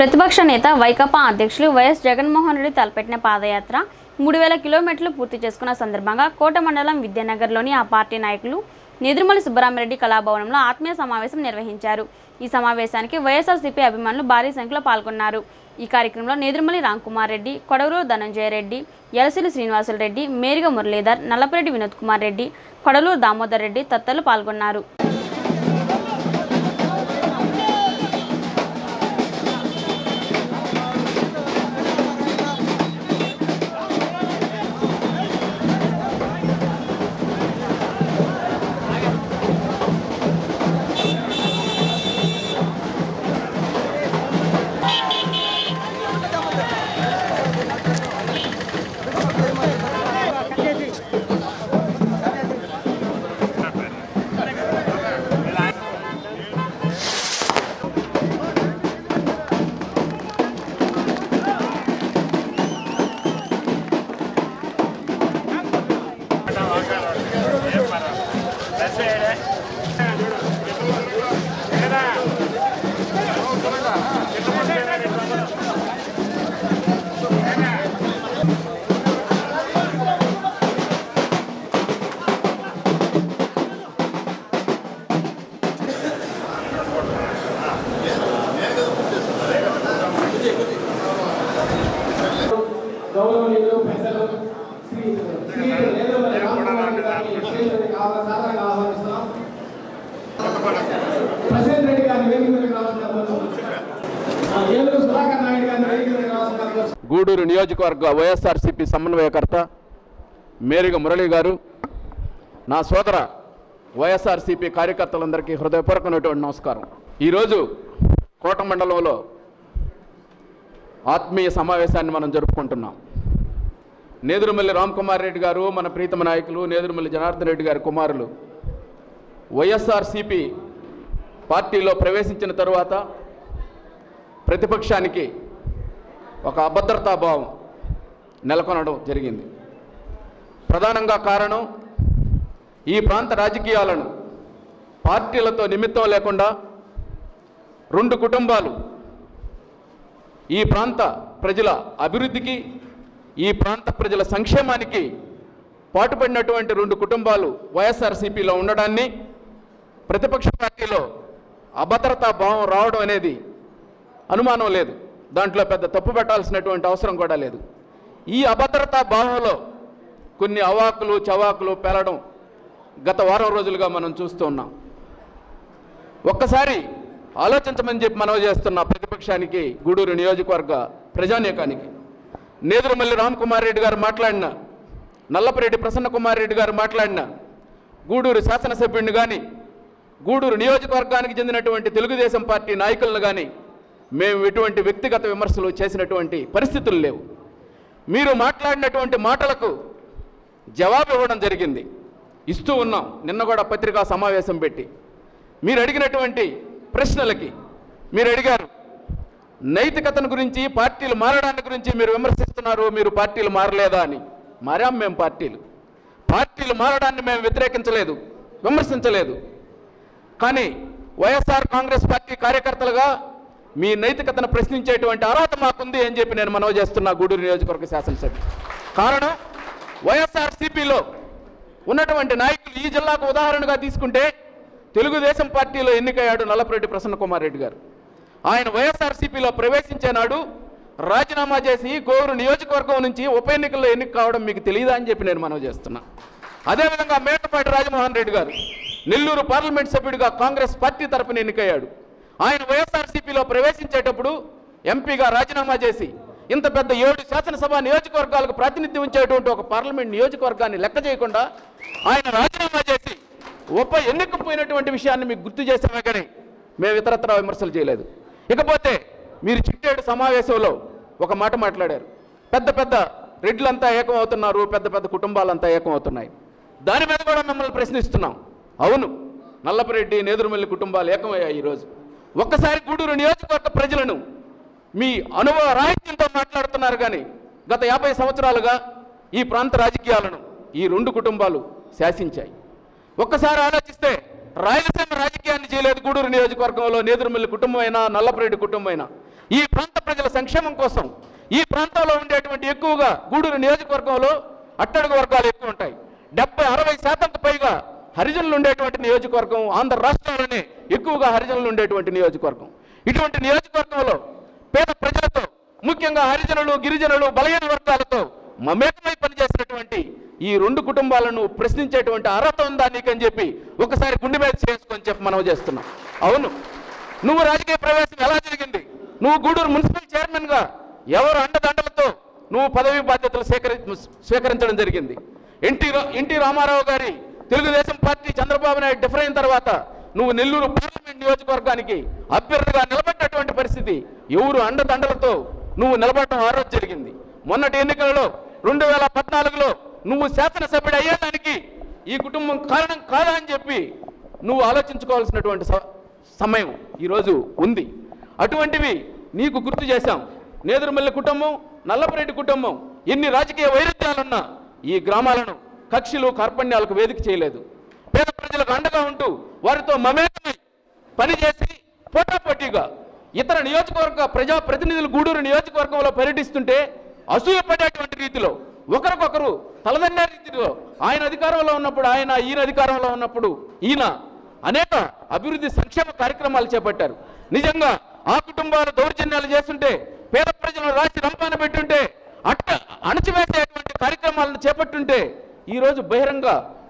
ప్రతిపక్ష నేత వైకాపా అధ్యక్షులు వైఎస్ జగన్మోహన్ రెడ్డి తలపెట్టిన పాదయాత్ర 3000 కిలోమీటర్లు పూర్తి చేసుకున్న సందర్భంగా కోట మండలం విద్యానగర్లోని ఆ పార్టీ నాయకులు నేదురుమల్లి సుబ్బరామిరెడ్డి కళాభవనంలో ఆత్మీయ సమావేశం నిర్వహించారు. ఈ సమావేశానికి వైఎస్ఆర్సీపీ అభిమానులు భారీ సంఖ్యలో పాల్గొన్నారు. ఈ కార్యక్రమంలో నేదురుమల్లి రాంకుమార్ రెడ్డి, కొడవలూరు ధనంజయ రెడ్డి, యలసిలి శ్రీనివాసులు రెడ్డి, మేరిగ మురళీధర్, నల్లపరెడ్డి వినోద్ కుమార్ రెడ్డి, కొడవలూరు దామోదర్ రెడ్డి తదితరులు పాల్గొన్నారు. గౌరవనీయులు పెద్దలు శ్రీ నేదురుమల్లి రాంకుమార్ గారిని విశేషంగా ఆహ్వానిస్తున్నాం. ప్రశాంత్ రెడ్డి గారిని వేదిక మీదకి రావాల్సిన ఏలూరు సుధాకర్ నాయుడు గారిని వేదిక మీదకి రావాల్సిన గూడూరు నియోజకవర్గ వైఎస్ఆర్సీపీ సమన్వయకర్త మేరిగ మురళి గారు, నా సోదర వైఎస్ఆర్సీపీ కార్యకర్తలందరికీ హృదయపూర్వకమైనటువంటి నమస్కారం. ఈరోజు కోట మండలంలో ఆత్మీయ సమావేశాన్ని మనం జరుపుకుంటున్నాం. నేదురుమల్లి రాంకుమార్ రెడ్డి గారు, మన ప్రీతమ నాయకులు నేదురుమల్లి జనార్దన్ రెడ్డి గారి కుమారులు వైఎస్ఆర్సీపీ పార్టీలో ప్రవేశించిన తరువాత ప్రతిపక్షానికి ఒక అభద్రతాభావం నెలకొనడం జరిగింది. ప్రధానంగా కారణం, ఈ ప్రాంత రాజకీయాలను పార్టీలతో నిమిత్తం లేకుండా రెండు కుటుంబాలు ఈ ప్రాంత ప్రజల అభివృద్ధికి, ఈ ప్రాంత ప్రజల సంక్షేమానికి పాటుపడినటువంటి రెండు కుటుంబాలు వైఎస్ఆర్సీపీలో ఉండడాన్ని, ప్రతిపక్ష పార్టీలో అభద్రతా భావం రావడం అనేది అనుమానం లేదు. దాంట్లో పెద్ద తప్పు పెట్టాల్సినటువంటి అవసరం కూడా లేదు. ఈ అభద్రతా భావంలో కొన్ని అవాకులు చవాకులు పేలడం గత వారం రోజులుగా మనం చూస్తూ ఉన్నాం. ఒక్కసారి ఆలోచించమని చెప్పి మనవి చేస్తున్న ప్రతిపక్షానికి, గూడూరు నియోజకవర్గ ప్రజానీకానికి, నేదురుమల్లి రాంకుమార్ రెడ్డి గారు మాట్లాడిన, నల్లపరెడ్డి ప్రసన్న కుమార్ రెడ్డి గారు మాట్లాడిన, గూడూరు శాసనసభ్యుడిని కానీ, గూడూరు నియోజకవర్గానికి చెందినటువంటి తెలుగుదేశం పార్టీ నాయకులను కానీ మేము ఎటువంటి వ్యక్తిగత విమర్శలు చేసినటువంటి పరిస్థితులు లేవు. మీరు మాట్లాడినటువంటి మాటలకు జవాబు ఇవ్వడం జరిగింది, ఇస్తూ ఉన్నాం. నిన్న కూడా పత్రికా సమావేశం పెట్టి మీరు అడిగినటువంటి ప్రశ్నలకి మీరు అడిగారు, నైతికతను గురించి, పార్టీలు మారడాన్ని గురించి మీరు విమర్శిస్తున్నారు, మీరు పార్టీలు మారలేదా అని. మారాం మేము. పార్టీలు మారడాన్ని మేము వ్యతిరేకించలేదు, విమర్శించలేదు. కానీ వైఎస్ఆర్ కాంగ్రెస్ పార్టీ కార్యకర్తలుగా మీ నైతికతను ప్రశ్నించేటువంటి అర్హత మాకుంది అని చెప్పి నేను మనవి చేస్తున్నా గూడూరు నియోజకవర్గ శాసనసభ్యుడు. కారణం, వైఎస్ఆర్సీపీలో ఉన్నటువంటి నాయకులు ఈ జిల్లాకు ఉదాహరణగా తీసుకుంటే తెలుగుదేశం పార్టీలో ఎన్నికయ్యాడు నల్లపరెడ్డి ప్రసన్న కుమార్ రెడ్డి గారు. ఆయన వైఎస్ఆర్సీపీలో ప్రవేశించే నాడు రాజీనామా చేసి గోరు నియోజకవర్గం నుంచి ఉప ఎన్నికల్లో ఎన్నిక కావడం మీకు తెలియదా అని చెప్పి నేను మనవి చేస్తున్నా. అదేవిధంగా మేకపాటి రాజమోహన్ రెడ్డి గారు నెల్లూరు పార్లమెంట్ సభ్యుడిగా కాంగ్రెస్ పార్టీ తరఫున ఎన్నికయ్యాడు. ఆయన వైఎస్ఆర్సీపీలో ప్రవేశించేటప్పుడు ఎంపీగా రాజీనామా చేసి ఇంత పెద్ద 7 శాసనసభ నియోజకవర్గాలకు ప్రాతినిధ్యం ఇచ్చేటువంటి ఒక పార్లమెంట్ నియోజకవర్గాన్ని లెక్క చేయకుండా ఆయన రాజీనామా చేసి ఉప ఎన్నికపోయినటువంటి విషయాన్ని మీకు గుర్తు చేసామే కానీ మేము ఇతరత్రా విమర్శలు చేయలేదు. ఇకపోతే మీరు చిట్టేడు సమావేశంలో ఒక మాట మాట్లాడారు, పెద్ద పెద్ద రెడ్లంతా ఏకం అవుతున్నారు, పెద్ద పెద్ద కుటుంబాలంతా ఏకం అవుతున్నాయి. దాని మీద కూడా మిమ్మల్ని ప్రశ్నిస్తున్నాం. అవును, నల్లపరెడ్డి నేదురుమల్లి కుటుంబాలు ఏకమయ్యాయి. ఈరోజు ఒక్కసారి గూడూరు నియోజకవర్గ ప్రజలను మీ అనుభవ రాహిత్యంతో మాట్లాడుతున్నారు కానీ గత 50 సంవత్సరాలుగా ఈ ప్రాంత రాజకీయాలను ఈ రెండు కుటుంబాలు శాసించాయి. ఒక్కసారి ఆలోచిస్తే రాయలసీమ రాజకీయాన్ని చేయలేదు గూడూరు నియోజకవర్గంలో నేదురుమల్లి కుటుంబమైనా నల్లపరెడ్డి కుటుంబమైనా. ఈ ప్రాంత ప్రజల సంక్షేమం కోసం ఈ ప్రాంతంలో ఉండేటువంటి ఎక్కువగా గూడూరు నియోజకవర్గంలో అట్టడుగు వర్గాలు ఎక్కువ ఉంటాయి. 70-60% పైగా హరిజనులు ఉండేటువంటి నియోజకవర్గం ఆంధ్ర రాష్ట్రంలోనే ఎక్కువగా హరిజనులు ఉండేటువంటి నియోజకవర్గం. ఇటువంటి నియోజకవర్గంలో పేద ప్రజలతో ముఖ్యంగా హరిజనులు గిరిజనులు బలహీన వర్గాలతో మమేకమై పనిచేసినటువంటి ఈ 2 కుటుంబాలను ప్రశ్నించేటువంటి అర్హత ఉందా నీకని చెప్పి ఒకసారి గుండె మీద చేసుకొని చెప్పి మనం చేస్తున్నాం. అవును, నువ్వు రాజకీయ ప్రవేశం ఎలా జరిగింది? నువ్వు గూడూరు మున్సిపల్ చైర్మన్గా ఎవరు అండదండలతో నువ్వు పదవి బాధ్యతలు స్వీకరించడం జరిగింది. ఎన్టీ రామారావు గారి తెలుగుదేశం పార్టీ చంద్రబాబు నాయుడు డిఫర్ అయిన తర్వాత నువ్వు నెల్లూరు పార్లమెంట్ నియోజకవర్గానికి అభ్యర్థిగా నిలబడినటువంటి పరిస్థితి ఎవరు అండదండలతో నువ్వు నిలబడటం ఆ రోజు జరిగింది. మొన్నటి ఎన్నికలలో 2014లో నువ్వు శాసనసభ్యుడు అయ్యేదానికి ఈ కుటుంబం కారణం కాదా అని చెప్పి నువ్వు ఆలోచించుకోవాల్సినటువంటి సమయం ఈరోజు ఉంది. అటువంటివి నీకు గుర్తు చేశాం. నేదురుమల్లి కుటుంబం, నల్లపరెడ్డి కుటుంబం ఎన్ని రాజకీయ వైరుధ్యాలున్నా ఈ గ్రామాలను కక్షలు కార్పణ్యాలకు వేదిక చేయలేదు. పేద ప్రజలకు అండగా ఉంటూ వారితో మమేకమై పనిచేసి పోటాపోటీగా ఇతర నియోజకవర్గ ప్రజాప్రతినిధులు గూడూరు నియోజకవర్గంలో పర్యటిస్తుంటే అసూయపడేటువంటి రీతిలో ఒకరికొకరు తలదన్నే రీతిలో ఆయన అధికారంలో ఉన్నప్పుడు ఆయన, ఈయన అధికారంలో ఉన్నప్పుడు ఈయన అనేక అభివృద్ధి సంక్షేమ కార్యక్రమాలు చేపట్టారు. నిజంగా ఆ కుటుంబాలు దౌర్జన్యాలు చేస్తుంటే పేద ప్రజలను రాసి రంపాన పెట్టుంటే అణచివేసేటువంటి కార్యక్రమాలను చేపట్టుంటే ఈరోజు బహిరంగ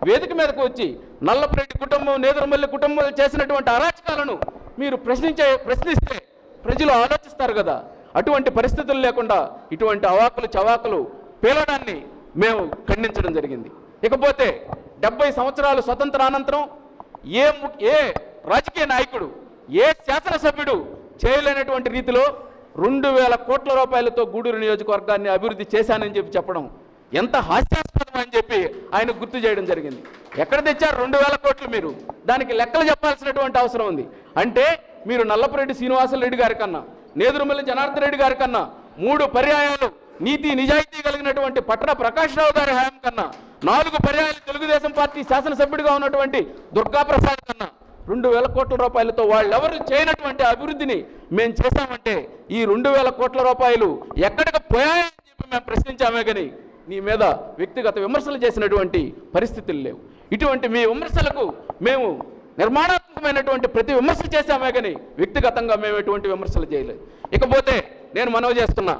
వేదిక మీదకు వచ్చి నల్లపరెడ్డి కుటుంబం, నేదురుమల్లి కుటుంబం చేసినటువంటి అరాచకాలను మీరు ప్రశ్నిస్తే ప్రజలు ఆలోచిస్తారు కదా. అటువంటి పరిస్థితులు లేకుండా ఇటువంటి అవాకులు చవాకులు పేలడాన్ని మేము ఖండించడం జరిగింది. ఇకపోతే 70 సంవత్సరాలు స్వతంత్రానంతరం ఏ రాజకీయ నాయకుడు, ఏ శాసనసభ్యుడు చేయలేనటువంటి రీతిలో 2000 కోట్ల రూపాయలతో గూడూరు నియోజకవర్గాన్ని అభివృద్ధి చేశానని చెప్పడం ఎంత హాస్యాస్పదం అని చెప్పి ఆయన గుర్తు చేయడం జరిగింది. ఎక్కడ తెచ్చారు 2000 కోట్లు? మీరు దానికి లెక్కలు చెప్పాల్సినటువంటి అవసరం ఉంది. అంటే మీరు నల్లపరెడ్డి శ్రీనివాసరెడ్డి గారి కన్నా, నేదురుమల్లి జనార్దన్ రెడ్డి గారి కన్నా 3 పర్యాయాలు నీతి నిజాయితీ కలిగినటువంటి పట్టణ ప్రకాష్ రావు గారి హయాం కన్నా 4 పర్యాయాలు తెలుగుదేశం పార్టీ శాసనసభ్యుడిగా ఉన్నటువంటి దుర్గాప్రసాద్ కన్నా 2000 కోట్ల రూపాయలతో వాళ్ళెవరు చేయనటువంటి అభివృద్ధిని మేము చేశామంటే ఈ 2000 కోట్ల రూపాయలు ఎక్కడికి పోయాయని చెప్పి మేము ప్రశ్నించామే కానీ నీ మీద వ్యక్తిగత విమర్శలు చేసినటువంటి పరిస్థితులు లేవు. ఇటువంటి మీ విమర్శలకు మేము నిర్మాణాత్మకమైనటువంటి ప్రతి విమర్శ చేశామే కానీ వ్యక్తిగతంగా మేము ఎటువంటి విమర్శలు చేయలేదు. ఇకపోతే నేను మనవి చేస్తున్నా,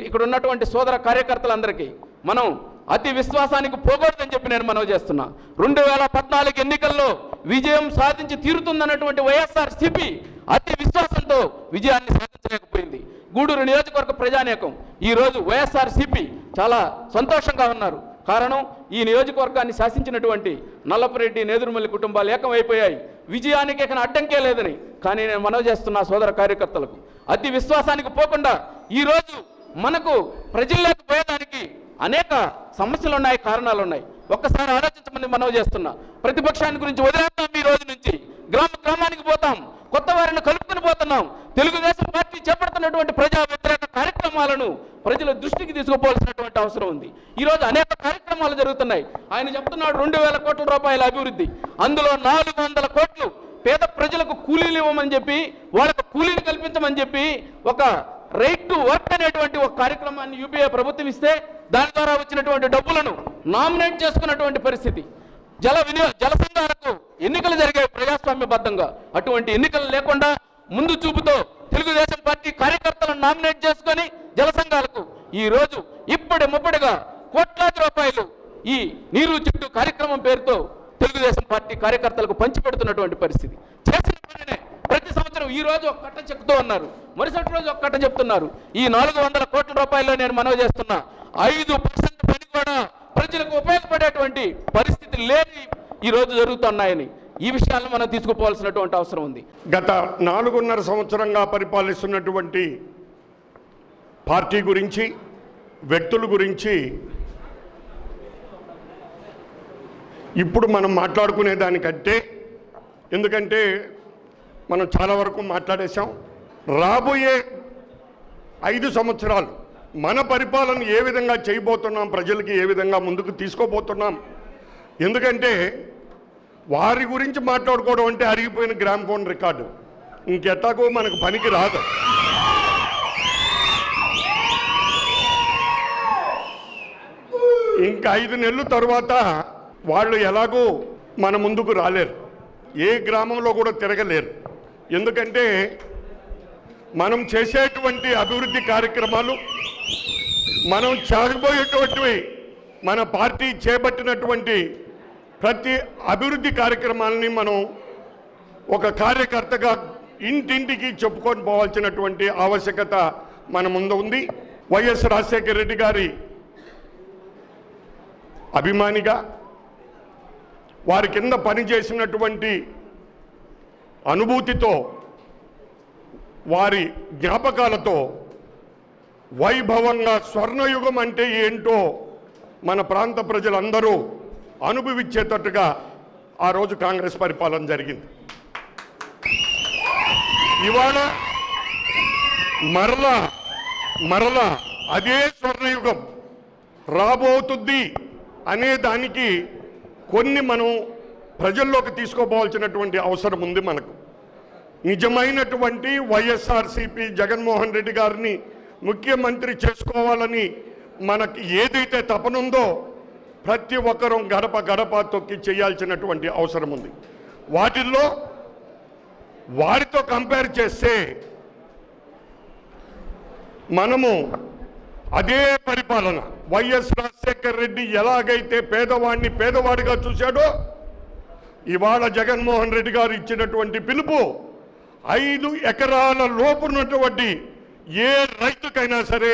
ఇక్కడ ఉన్నటువంటి సోదర కార్యకర్తలందరికీ మనం అతి విశ్వాసానికి పోకూడదని చెప్పి నేను మనవి చేస్తున్నా. 2014 ఎన్నికల్లో విజయం సాధించి తీరుతుందన్నటువంటి వైఎస్ఆర్సీపీ అతి విశ్వాసంతో విజయాన్ని సాధించలేకపోయింది. గూడూరు నియోజకవర్గ ప్రజానేకం ఈరోజు వైఎస్ఆర్సీపీ చాలా సంతోషంగా ఉన్నారు. కారణం ఈ నియోజకవర్గాన్ని శాసించినటువంటి నల్లపరెడ్డి, నేదురుమల్లి కుటుంబాలు ఏకమైపోయాయి. విజయానికి ఇక అడ్డంకే లేదని. కానీ నేను మనవి చేస్తున్నా సోదర కార్యకర్తలకు, అతి విశ్వాసానికి పోకుండా ఈరోజు మనకు ప్రజల్లోకి పోయేదానికి అనేక సమస్యలు ఉన్నాయి, కారణాలు ఉన్నాయి. ఒక్కసారి ఆలోచించమని మనవి చేస్తున్నా. ప్రతిపక్షాన్ని గురించి వదిలేస్తాం. ఈ రోజు నుంచి గ్రామానికి పోతాం, కొత్త వారిని కలుపుకొని పోతున్నాం. తెలుగుదేశం పార్టీ చేపడుతున్నటువంటి ప్రజా వ్యతిరేక కార్యక్రమాలను ప్రజల దృష్టికి తీసుకుపోవాల్సినటువంటి అవసరం ఉంది. ఈరోజు అనేక కార్యక్రమాలు జరుగుతున్నాయి. ఆయన చెప్తున్నాడు 2000 కోట్ల రూపాయల అభివృద్ధి, అందులో 400 కోట్లు పేద ప్రజలకు కూలీలు ఇవ్వమని చెప్పి, వాళ్ళకు కూలీలు కల్పించమని చెప్పి ఒక రైట్ టు వర్క్ అనేటువంటి ఒక కార్యక్రమాన్ని యూపీఏ ప్రభుత్వం ఇస్తే దాని ద్వారా వచ్చినటువంటి డబ్బులను నామినేట్ చేసుకున్నటువంటి పరిస్థితి. జల సంఘాలకు ఎన్నికలు జరిగాయి ప్రజాస్వామ్యబద్ధంగా. అటువంటి ఎన్నికలు లేకుండా ముందు చూపుతో తెలుగుదేశం పార్టీ కార్యకర్తలను నామినేట్ చేసుకొని జల సంఘాలకు ఈరోజు ముప్పటిగా కోట్లాది రూపాయలు ఈ నీరు చెట్టు కార్యక్రమం పేరుతో తెలుగుదేశం పార్టీ కార్యకర్తలకు పంచిపెడుతున్నటువంటి పరిస్థితి. చేసిన పనినే ప్రతి సంవత్సరం ఈ రోజు ఒక కట్ట చెప్తూ ఉన్నారు, మరుసటి రోజు ఒక కట్ట చెప్తున్నారు. ఈ 400 కోట్ల రూపాయల్లో నేను మనవి చేస్తున్నా 5% పని కూడా ప్రజలకు ఉపయోగపడేటువంటి పరిస్థితి లేని ఈ రోజు జరుగుతున్నాయని ఈ విషయాలను మనం తీసుకుపోవాల్సినటువంటి అవసరం ఉంది. గత 4.5 సంవత్సరంగా పరిపాలిస్తున్నటువంటి పార్టీ గురించి, వ్యక్తుల గురించి ఇప్పుడు మనం మాట్లాడుకునే దానికంటే, ఎందుకంటే మనం చాలా వరకు మాట్లాడేశాం. రాబోయే 5 సంవత్సరాలు మన పరిపాలన ఏ విధంగా చేయబోతున్నాం, ప్రజలకి ఏ విధంగా ముందుకు తీసుకోబోతున్నాం. ఎందుకంటే వారి గురించి మాట్లాడుకోవడం అంటే అరిగిపోయిన గ్రామ్ఫోన్ రికార్డు, ఇంకెట్టాగో మనకు పనికి రాదు. ఇంకా 5 నెలల తర్వాత వాళ్ళు ఎలాగూ మన ముందుకు రాలేరు, ఏ గ్రామంలో కూడా తిరగలేరు. ఎందుకంటే మనం చేసేటువంటి అభివృద్ధి కార్యక్రమాలు, మనం చేయబోయేటువంటివి, మన పార్టీ చేపట్టినటువంటి ప్రతి అభివృద్ధి కార్యక్రమాలని మనం ఒక కార్యకర్తగా ఇంటింటికి చెప్పుకొని పోవాల్సినటువంటి ఆవశ్యకత మన ముందు ఉంది. వైఎస్ రాజశేఖర రెడ్డి గారి అభిమానిగా, వారి కింద పనిచేసినటువంటి అనుభూతితో, వారి జ్ఞాపకాలతో వైభవంగా స్వర్ణయుగం అంటే ఏంటో మన ప్రాంత ప్రజలందరూ అనుభవించేటట్టుగా ఆ రోజు కాంగ్రెస్ పరిపాలన జరిగింది. ఇవాళ మరలా అదే స్వర్ణయుగం రాబోతుంది అనే దానికి కొన్ని మనం ప్రజల్లోకి తీసుకోపోవాల్సినటువంటి అవసరం ఉంది. మనకు నిజమైనటువంటి వైఎస్ఆర్సీపీ జగన్మోహన్ రెడ్డి గారిని ముఖ్యమంత్రి చేసుకోవాలని మనకి ఏదైతే తపనుందో ప్రతి ఒక్కరూ గడప గడప తొక్కి చేయాల్సినటువంటి అవసరం ఉంది. వాటిల్లో వారితో కంపేర్ చేస్తే మనము అదే పరిపాలన, వైఎస్ రాజశేఖర రెడ్డి ఎలాగైతే పేదవాడిని పేదవాడిగా చూశాడో, ఇవాళ జగన్మోహన్ రెడ్డి గారు ఇచ్చినటువంటి పిలుపు 5 ఎకరాల లోపున్నటువంటి ఏ రైతుకైనా సరే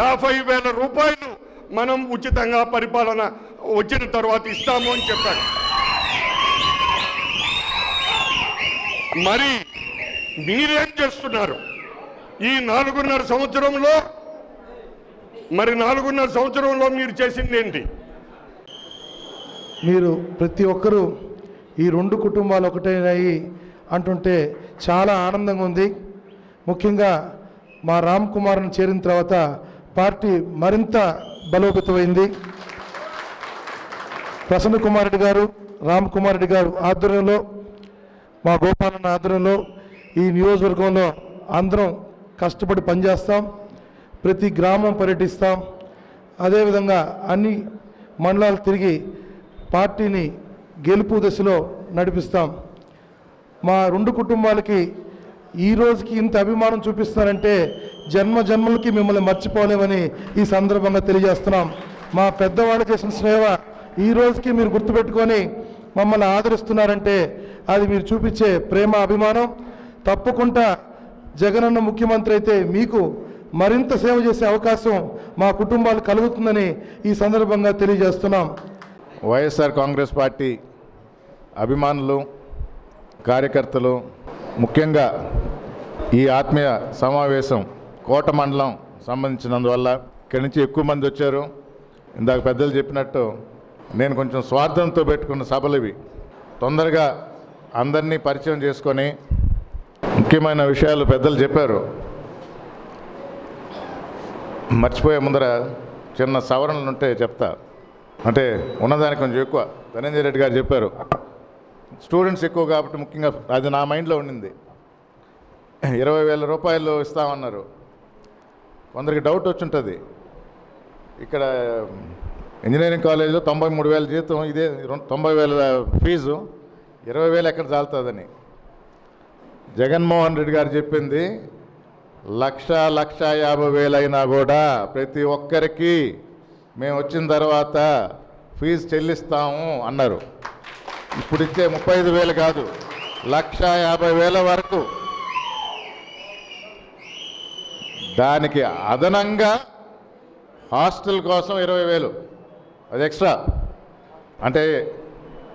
50,000 రూపాయలు మనం ఉచితంగా పరిపాలన వచ్చిన తర్వాత ఇస్తాము అని చెప్పారు. మరి మీరేం చేస్తున్నారు ఈ 4.5 సంవత్సరంలో? మరి 4.5 సంవత్సరంలో మీరు చేసింది ఏంటి? మీరు ప్రతి ఒక్కరూ ఈ 2 కుటుంబాలు ఒకటైనాయి అంటుంటే చాలా ఆనందంగా ఉంది. ముఖ్యంగా మా రామ్ కుమార్ని చేరిన తర్వాత పార్టీ మరింత బలోపేతమైంది. ప్రసన్న కుమార్ రెడ్డి గారు, రామ్ కుమార్ రెడ్డి గారు ఆధ్వర్యంలో, మా గోపాలన్న ఆధ్వర్యంలో ఈ నియోజకవర్గంలో అందరం కష్టపడి పనిచేస్తాం. ప్రతి గ్రామం పర్యటిస్తాం. అదేవిధంగా అన్ని మండలాలు తిరిగి పార్టీని గెలుపు దశలో నడిపిస్తాం. మా 2 కుటుంబాలకి ఈ రోజుకి ఇంత అభిమానం చూపిస్తారంటే జన్మలకి మిమ్మల్ని మర్చిపోలేమని ఈ సందర్భంగా తెలియజేస్తున్నాం. మా పెద్దవాళ్ళు చేసిన సేవ ఈ రోజుకి మీరు గుర్తుపెట్టుకొని మమ్మల్ని ఆదరిస్తున్నారంటే అది మీరు చూపించే ప్రేమ, అభిమానం. తప్పకుండా జగనన్న ముఖ్యమంత్రి అయితే మీకు మరింత సేవ చేసే అవకాశం మా కుటుంబాలు కలుగుతుందని ఈ సందర్భంగా తెలియజేస్తున్నాం. వైఎస్ఆర్ కాంగ్రెస్ పార్టీ అభిమానులు, కార్యకర్తలు, ముఖ్యంగా ఈ ఆత్మీయ సమావేశం కోట మండలం సంబంధించినందువల్ల ఇక్కడి నుంచి ఎక్కువ మంది వచ్చారు. ఇందాక పెద్దలు చెప్పినట్టు నేను కొంచెం స్వార్థంతో పెట్టుకున్న సభలు ఇవి. తొందరగా అందరినీ పరిచయం చేసుకొని ముఖ్యమైన విషయాలు పెద్దలు చెప్పారు. మర్చిపోయే ముందర చిన్న సవరణలు ఉంటే చెప్తా. అంటే ఉన్నదానికి కొంచెం ఎక్కువ ధనంజయ రెడ్డి గారు చెప్పారు. స్టూడెంట్స్ ఎక్కువ కాబట్టి ముఖ్యంగా అది నా మైండ్లో ఉండింది. 20,000 రూపాయలు ఇస్తామన్నారు. కొందరికి డౌట్ వచ్చుంటుంది. ఇక్కడ ఇంజనీరింగ్ కాలేజీలో 93,000 జీతం, ఇదే 90,000 ఫీజు, 20,000 ఎక్కడ చాలుతుందని. జగన్మోహన్ రెడ్డి గారు చెప్పింది 1,50,000 అయినా కూడా ప్రతి ఒక్కరికి మేము వచ్చిన తర్వాత ఫీజు చెల్లిస్తాము అన్నారు. ఇప్పుడు ఇచ్చే 35,000 కాదు, 1,50,000 వరకు. దానికి అదనంగా హాస్టల్ కోసం 20,000, అది ఎక్స్ట్రా. అంటే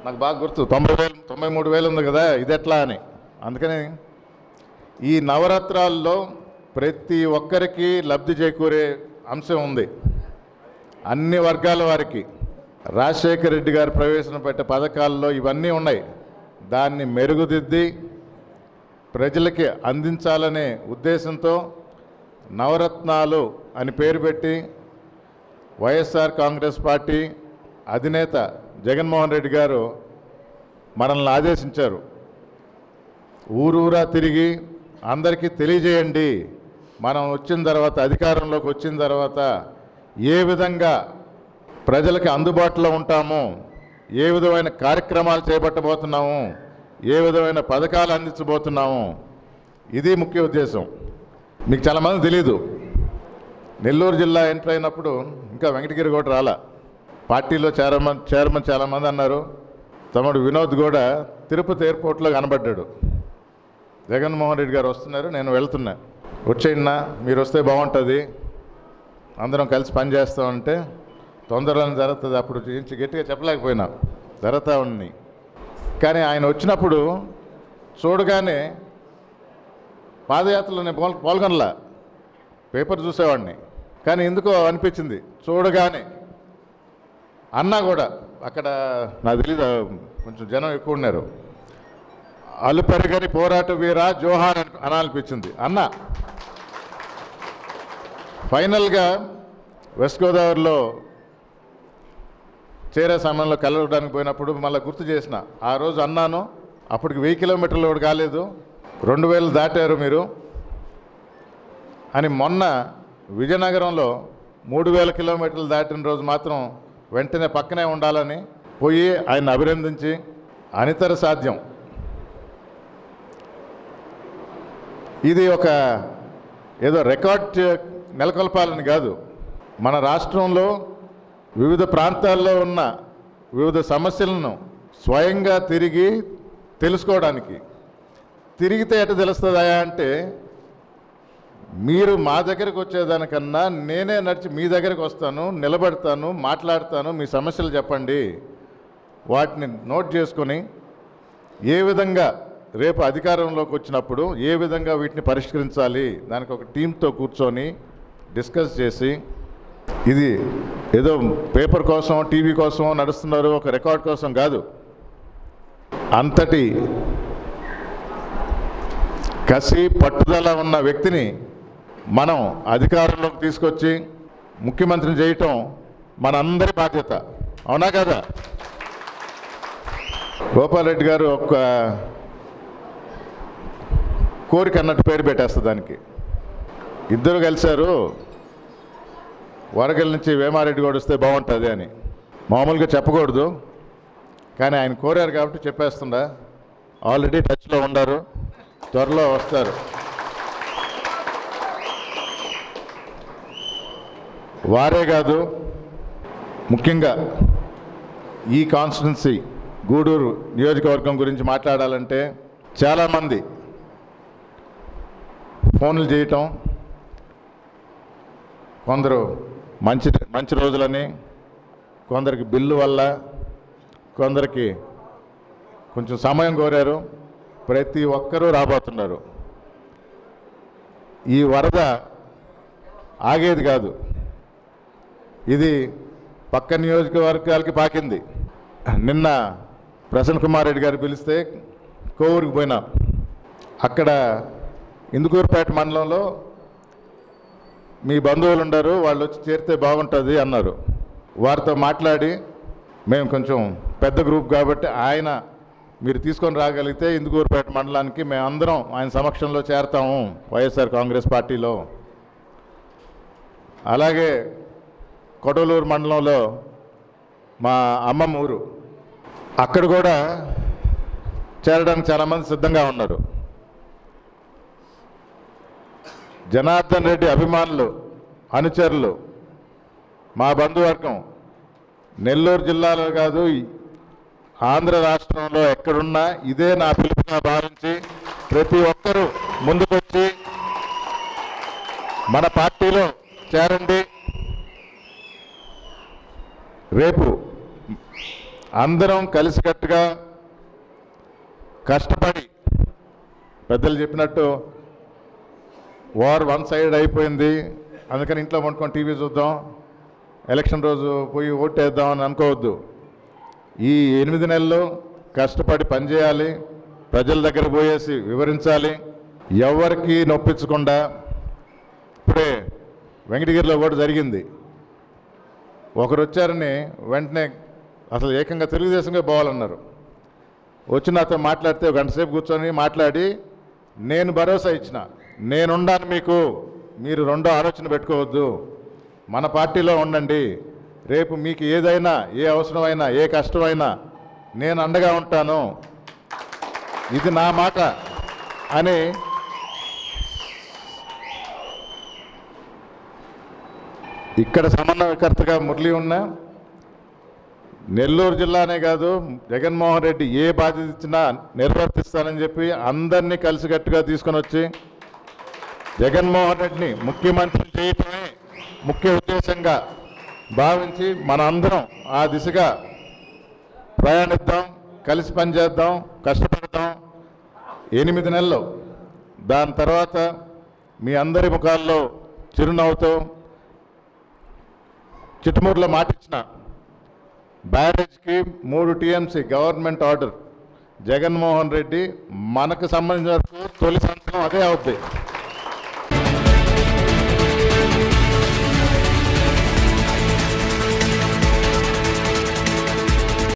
నాకు బాగా గుర్తు 90,000, 93,000 ఉంది కదా, ఇది ఎట్లా అని. అందుకని ఈ నవరాత్రాల్లో ప్రతి ఒక్కరికి లబ్ధి చేకూరే అంశం ఉంది. అన్ని వర్గాల వారికి రాజశేఖర రెడ్డి గారు ప్రవేశపెట్టే పథకాల్లో ఇవన్నీ ఉన్నాయి. దాన్ని మెరుగుదిద్ది ప్రజలకి అందించాలనే ఉద్దేశంతో నవరత్నాలు అని పేరు పెట్టి వైఎస్ఆర్ కాంగ్రెస్ పార్టీ అధినేత జగన్మోహన్ రెడ్డి గారు మనల్ని ఆదేశించారు. ఊరూరా తిరిగి అందరికీ తెలియజేయండి, మనం వచ్చిన తర్వాత, అధికారంలోకి వచ్చిన తర్వాత ఏ విధంగా ప్రజలకి అందుబాటులో ఉంటాము, ఏ విధమైన కార్యక్రమాలు చేపట్టబోతున్నాము, ఏ విధమైన పథకాలు అందించబోతున్నాము, ఇది ముఖ్య ఉద్దేశం. మీకు చాలామంది తెలీదు, నెల్లూరు జిల్లా ఎంటర్ అయినప్పుడు ఇంకా వెంకటగిరి కూడా రాలా. పార్టీలో చైర్మన్ చాలామంది అన్నారు. తమ్ముడు వినోద్ కూడా తిరుపతి ఎయిర్పోర్ట్లో కనబడ్డాడు. జగన్మోహన్ రెడ్డి గారు వస్తున్నారు, నేను వెళ్తున్నా, వచ్చేయన్నా, మీరు వస్తే బాగుంటుంది, అందరం కలిసి పనిచేస్తామంటే తొందరలోనే జరుగుతుంది. అప్పుడు గట్టిగా చెప్పలేకపోయినా, జరుగుతూ ఉంది. కానీ ఆయన వచ్చినప్పుడు చూడగానే పాదయాత్రలో నేను పాల్గొనలా, పేపర్ చూసేవాడిని. కానీ ఎందుకో అనిపించింది చూడగానే. అన్నా కూడా అక్కడ నాకు తెలీదు, కొంచెం జనం ఎక్కువ ఉన్నారు. అలుపెరగని పోరాట వీరా జోహార్ అనాలనిపించింది అన్న. ఫైనల్గా వెస్ట్ గోదావరిలో చేరే సమయంలో కలవడానికి పోయినప్పుడు మళ్ళీ గుర్తు చేసిన, ఆ రోజు అన్నాను, అప్పటికి 1000 కిలోమీటర్లు కూడా కాలేదు, 2000 దాటారు మీరు అని. మొన్న విజయనగరంలో 3000 కిలోమీటర్లు దాటిన రోజు మాత్రం వెంటనే పక్కనే ఉండాలని పోయి ఆయన అభినందించి, అనితర సాధ్యం. ఇది ఒక ఏదో రికార్డ్ నెలకొల్పాలని కాదు, మన రాష్ట్రంలో వివిధ ప్రాంతాల్లో ఉన్న వివిధ సమస్యలను స్వయంగా తిరిగి తెలుసుకోవడానికి. తిరిగితే ఎట తెలుస్తుందా అంటే, మీరు మా దగ్గరకు వచ్చేదానికన్నా నేనే నడిచి మీ దగ్గరకు వస్తాను, నిలబడతాను, మాట్లాడతాను, మీ సమస్యలు చెప్పండి, వాటిని నోట్ చేసుకొని ఏ విధంగా రేపు అధికారంలోకి వచ్చినప్పుడు ఏ విధంగా వీటిని పరిష్కరించాలి, దానికి ఒక టీంతో కూర్చొని డిస్కస్ చేసి, ఇది ఏదో పేపర్ కోసం టీవీ కోసం నడుస్తున్నారు, ఒక రికార్డ్ కోసం కాదు. అంతటి కసి పట్టుదల ఉన్న వ్యక్తిని మనం అధికారంలోకి తీసుకొచ్చి ముఖ్యమంత్రిని చేయటం మనందరి బాధ్యత, అవునా కదా? గోపాల్ రెడ్డి గారు ఒక కోరిక అన్నట్టు పేరు పెట్టేస్తుంది దానికి. ఇద్దరు కలిశారు, వరగల్ నుంచి వేమారెడ్డి కూడా వస్తే బాగుంటుంది అని. మామూలుగా చెప్పకూడదు, కానీ ఆయన కోరారు కాబట్టి చెప్పేస్తుందా. ఆల్రెడీ టచ్లో ఉన్నారు, త్వరలో వస్తారు. వారే కాదు, ముఖ్యంగా ఈ కాన్స్టిట్యున్సీ గూడూరు నియోజకవర్గం గురించి మాట్లాడాలంటే చాలామంది ఫోన్లు చేయటం, కొందరు మంచి రోజులని, కొందరికి బిల్లు వల్ల, కొందరికి కొంచెం సమయం కోరారు. ప్రతి ఒక్కరూ రాబోతున్నారు. ఈ వరద ఆగేది కాదు, ఇది పక్క నియోజకవర్గాలకి పాకింది. నిన్న ప్రసన్న కుమార్ రెడ్డి గారు పిలిస్తే కోవూరుకి పోయినా, అక్కడ ఇందుకూరుపేట మండలంలో మీ బంధువులు ఉండరు, వాళ్ళు వచ్చి చేరితే బాగుంటుంది అన్నారు. వారితో మాట్లాడి, మేము కొంచెం పెద్ద గ్రూప్ కాబట్టి ఆయన మీరు తీసుకొని రాగలిగితే ఇందుకూరుపేట మండలానికి మేమందరం ఆయన సమక్షంలో చేరతాము వైఎస్ఆర్ కాంగ్రెస్ పార్టీలో. అలాగే కొడవలూరు మండలంలో మా అమ్మమ్మ ఊరు, అక్కడ కూడా చేరడానికి చాలామంది సిద్ధంగా ఉన్నారు. జనార్దన్ రెడ్డి అభిమానులు, అనుచరులు, మా బంధువర్గం నెల్లూరు జిల్లాలో కాదు, ఆంధ్ర రాష్ట్రంలో ఎక్కడున్నా ఇదే నా పిలుపుగా భావించి ప్రతి ఒక్కరూ ముందుకొచ్చి మన పార్టీలో చేరండి. రేపు అందరం కలిసికట్టుగా కష్టపడి, పెద్దలు చెప్పినట్టు వార్ వన్ సైడ్ అయిపోయింది, అందుకని ఇంట్లో వండుకొని టీవీ చూద్దాం, ఎలక్షన్ రోజు పోయి ఓటేద్దాం అని అనుకోవద్దు. ఈ 8 నెలలు కష్టపడి పనిచేయాలి, ప్రజల దగ్గర పోయేసి వివరించాలి, ఎవరికి నొప్పించకుండా. ఇప్పుడే వెంకటగిరిలో కూడా జరిగింది. ఒకరు వచ్చారని వెంటనే అసలు ఏకంగా తెలుగుదేశంగా పోవాలన్నారు. వచ్చి నాతో మాట్లాడితే ఒక గంట సేపు కూర్చొని మాట్లాడి, నేను భరోసా ఇచ్చిన, నేనుండాను మీకు, మీరు రెండో ఆలోచన పెట్టుకోవద్దు, మన పార్టీలో ఉండండి, రేపు మీకు ఏదైనా, ఏ అవసరమైనా, ఏ కష్టమైనా నేను అండగా ఉంటాను, ఇది నా మాట అని ఇక్కడ సమన్వయకర్తగా మురళి ఉన్న నెల్లూరు జిల్లానే కాదు, జగన్మోహన్ రెడ్డి ఏ బాధ్యత ఇచ్చినా నిర్వర్తిస్తానని చెప్పి అందరినీ కలిసికట్టుగా తీసుకొని వచ్చి జగన్మోహన్ రెడ్డిని ముఖ్యమంత్రి చేయటమే ముఖ్య ఉద్దేశంగా భావించి మన అందరం ఆ దిశగా ప్రయాణిద్దాం, కలిసి పనిచేద్దాం, కష్టపడదాం. 8 నెలలు దాని తర్వాత మీ అందరి ముఖాల్లో చిరునవ్వుతో చిట్టమూరులో మాటిచ్చిన బ్యారేజ్కి 3 TMC government order Jaganmohan Reddy మనకు సంబంధించిన వరకు తొలి సంతకం అదే అవుద్ది.